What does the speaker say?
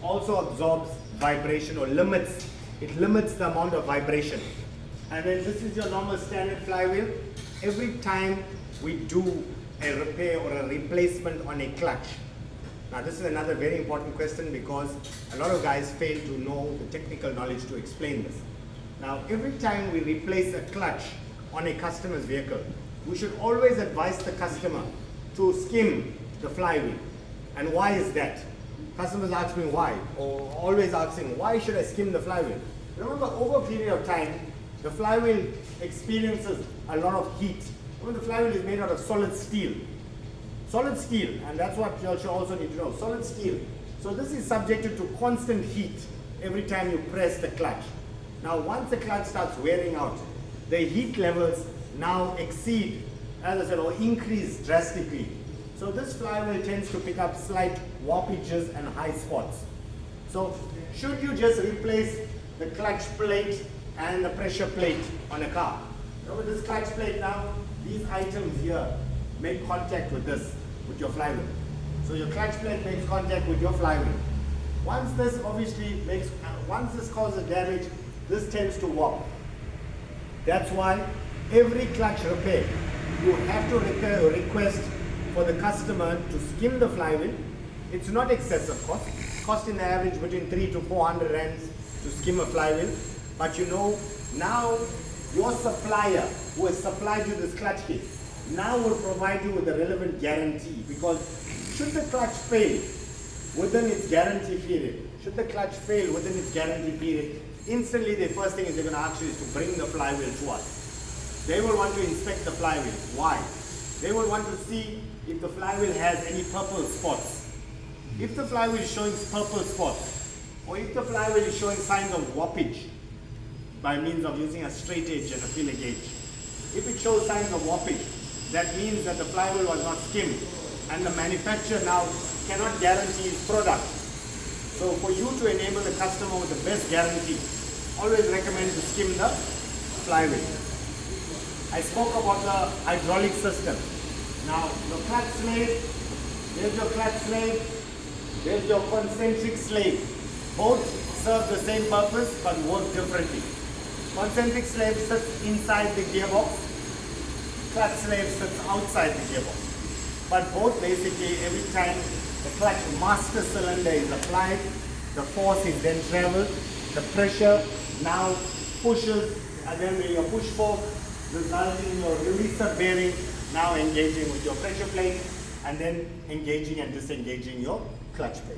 Also absorbs vibration or limits. It limits the amount of vibration. And then this is your normal standard flywheel. Every time we do a repair or a replacement on a clutch. Now this is another very important question because a lot of guys fail to know the technical knowledge to explain this. Now every time we replace a clutch on a customer's vehicle, we should always advise the customer to skim the flywheel. And why is that? Customers ask me why, or always asking, why should I skim the flywheel? Remember, over a period of time, the flywheel experiences a lot of heat. Remember, the flywheel is made out of solid steel. Solid steel, and that's what you also need to know, solid steel. So this is subjected to constant heat every time you press the clutch. Now once the clutch starts wearing out, the heat levels now exceed, as I said, or increase drastically. So this flywheel tends to pick up slight warpages and high spots. So should you just replace the clutch plate and the pressure plate on a car? Remember this clutch plate now, these items here make contact with this, with your flywheel. So your clutch plate makes contact with your flywheel. Once this causes damage, this tends to warp. That's why every clutch repair, you have to request for the customer to skim the flywheel. It's not excessive cost. Cost in the average between 300 to 400 rands to skim a flywheel. But you know, now your supplier who has supplied you this clutch kit now will provide you with a relevant guarantee, because should the clutch fail within its guarantee period, instantly the first thing is they're going to ask you is to bring the flywheel to us. They will want to inspect the flywheel. Why? They will want to see if the flywheel has any purple spots. If the flywheel is showing purple spots, or if the flywheel is showing signs of warpage by means of using a straight edge and a feeler gauge. If it shows signs of warpage, that means that the flywheel was not skimmed and the manufacturer now cannot guarantee his product. So for you to enable the customer with the best guarantee, always recommend to skim the flywheel. I spoke about the hydraulic system. Now the clutch slave, there's your clutch slave, there's your concentric slave. Both serve the same purpose but work differently. Concentric slave sits inside the gearbox, clutch slave sits outside the gearbox. But both basically, every time the clutch master cylinder is applied, the force is then traveled, the pressure now pushes, and then when you push fork, resulting in your releaser bearing now engaging with your pressure plate and then engaging and disengaging your clutch plate.